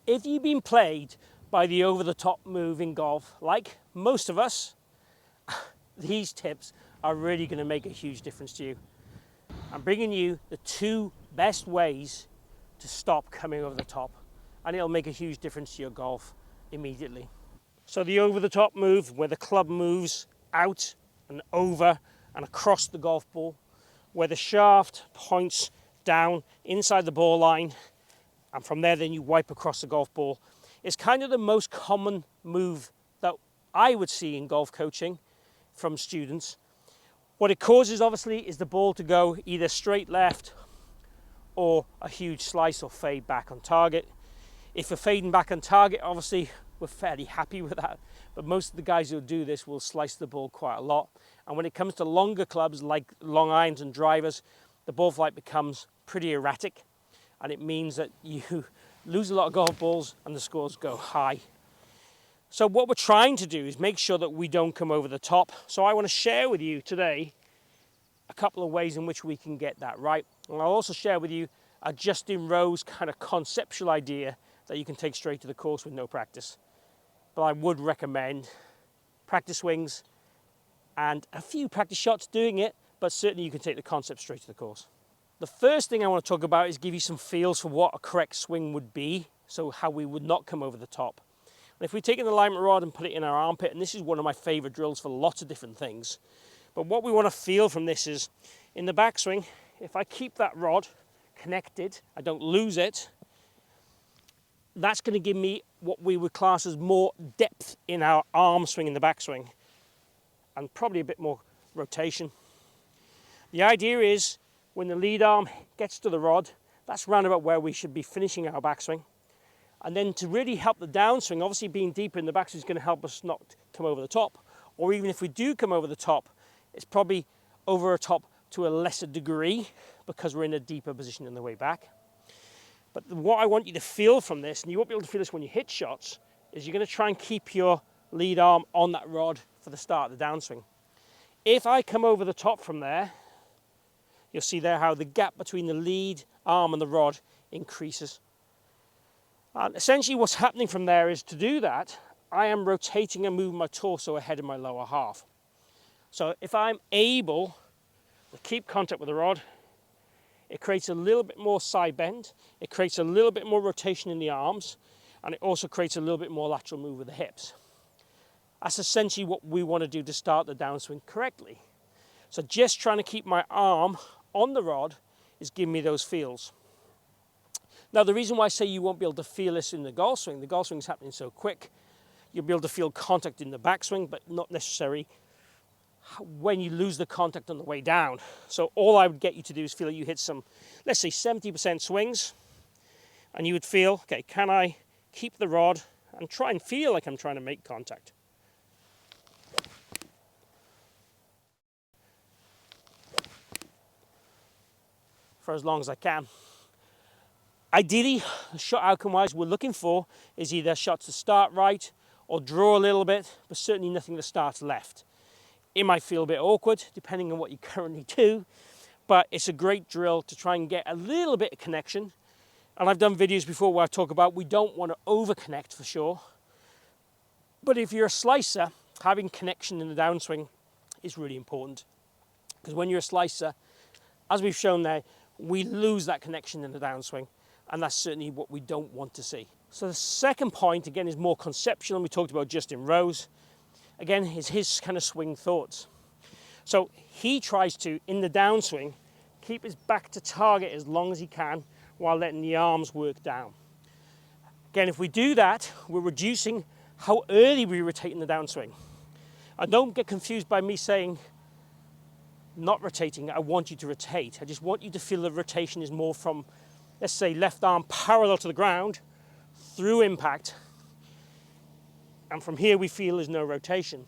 If you've been played by the over-the-top move in golf, like most of us, these tips are really going to make a huge difference to you. I'm bringing you the 2 best ways to stop coming over the top, and it'll make a huge difference to your golf immediately. So the over-the-top move, where the club moves out and over and across the golf ball, where the shaft points down inside the ball line, and from there then you wipe across the golf ball, is kind of the most common move that I would see in golf coaching from students. What it causes, obviously, is the ball to go either straight left or a huge slice or fade back on target. If we're fading back on target, obviously we're fairly happy with that, but most of the guys who do this will slice the ball quite a lot. And when it comes to longer clubs like long irons and drivers, the ball flight becomes pretty erratic, and it means that you lose a lot of golf balls and the scores go high. So what we're trying to do is make sure that we don't come over the top. So I want to share with you today a couple of ways in which we can get that right. And I'll also share with you a Justin Rose kind of conceptual idea that you can take straight to the course with no practice. But I would recommend practice swings and a few practice shots doing it, but certainly you can take the concept straight to the course. The first thing I want to talk about is give you some feels for what a correct swing would be, so how we would not come over the top. And if we take an alignment rod and put it in our armpit, and this is one of my favorite drills for lots of different things, but what we want to feel from this is, in the backswing, if I keep that rod connected, I don't lose it, that's going to give me what we would class as more depth in our arm swing in the backswing, and probably a bit more rotation. The idea is, when the lead arm gets to the rod, that's round about where we should be finishing our backswing. And then to really help the downswing, obviously being deeper in the backswing is going to help us not come over the top. Or even if we do come over the top, it's probably over a top to a lesser degree because we're in a deeper position in the way back. But what I want you to feel from this, and you won't be able to feel this when you hit shots, is you're going to try and keep your lead arm on that rod for the start of the downswing. If I come over the top from there, you'll see there how the gap between the lead arm and the rod increases. And essentially what's happening from there is, to do that, I am rotating and moving my torso ahead of my lower half. So if I'm able to keep contact with the rod, it creates a little bit more side bend, it creates a little bit more rotation in the arms, and it also creates a little bit more lateral move with the hips. That's essentially what we want to do to start the downswing correctly. So just trying to keep my arm on the rod is giving me those feels. Now, the reason why I say you won't be able to feel this in the golf swing is happening so quick, you'll be able to feel contact in the backswing, but not necessarily when you lose the contact on the way down. So all I would get you to do is feel that you hit some, let's say 70% swings, and you would feel, okay, can I keep the rod and try and feel like I'm trying to make contact? For as long as I can. Ideally, shot outcome-wise, we're looking for is either shots to start right or draw a little bit, but certainly nothing that starts left. It might feel a bit awkward, depending on what you currently do, but it's a great drill to try and get a little bit of connection. And I've done videos before where I talk about we don't want to over-connect for sure. But if you're a slicer, having connection in the downswing is really important. Because when you're a slicer, as we've shown there, we lose that connection in the downswing. And that's certainly what we don't want to see. So the second point, again, is more conceptual, and we talked about Justin Rose. Again, is his kind of swing thoughts. So he tries to, in the downswing, keep his back to target as long as he can while letting the arms work down. Again, if we do that, we're reducing how early we rotate in the downswing. And don't get confused by me saying not rotating. I want you to rotate. I just want you to feel the rotation is more from, let's say, left arm parallel to the ground through impact, and from here we feel there's no rotation.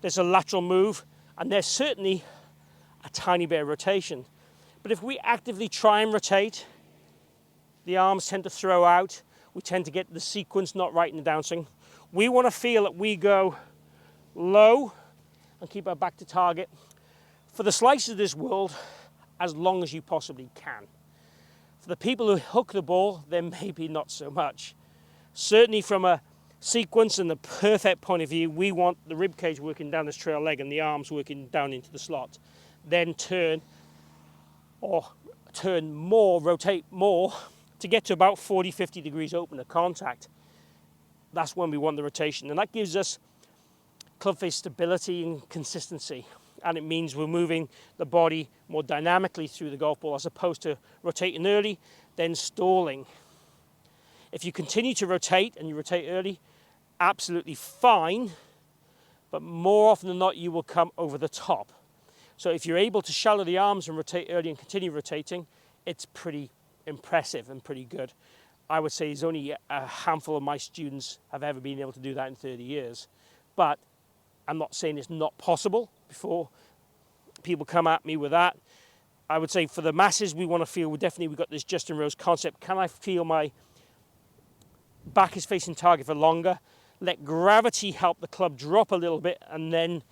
There's a lateral move, and there's certainly a tiny bit of rotation. But if we actively try and rotate, the arms tend to throw out, we tend to get the sequence not right in the downswing. We want to feel that we go low and keep our back to target for the slicers of this world as long as you possibly can. For the people who hook the ball, then maybe not so much. Certainly from a sequence and the perfect point of view, we want the rib cage working down this trail leg and the arms working down into the slot. Then turn more, rotate more to get to about 40-50 degrees open at contact. That's when we want the rotation, and that gives us club face stability and consistency, and it means we're moving the body more dynamically through the golf ball as opposed to rotating early then stalling. If you continue to rotate and you rotate early, absolutely fine, but more often than not you will come over the top. So if you're able to shallow the arms and rotate early and continue rotating, it's pretty impressive and pretty good. I would say there's only a handful of my students have ever been able to do that in 30 years. But I'm not saying it's not possible. Before people come at me with that, I would say for the masses, we want to feel, we've got this Justin Rose concept. Can I feel my back is facing target for longer? Let gravity help the club drop a little bit and then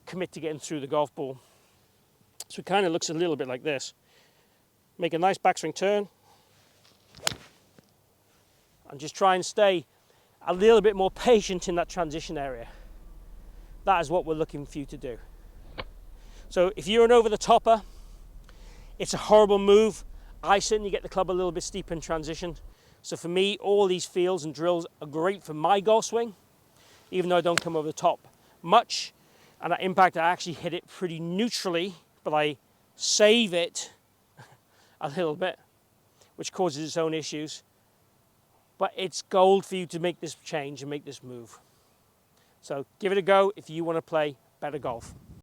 commit to getting through the golf ball. So it kind of looks a little bit like this. Make a nice backswing turn. And just try and stay a little bit more patient in that transition area. That is what we're looking for you to do. So if you're an over-the-topper, it's a horrible move. I certainly get the club a little bit steep in transition. So for me, all these fields and drills are great for my golf swing, even though I don't come over the top much. And at impact, I actually hit it pretty neutrally, but I save it a little bit, which causes its own issues. But it's gold for you to make this change and make this move. So give it a go if you want to play better golf.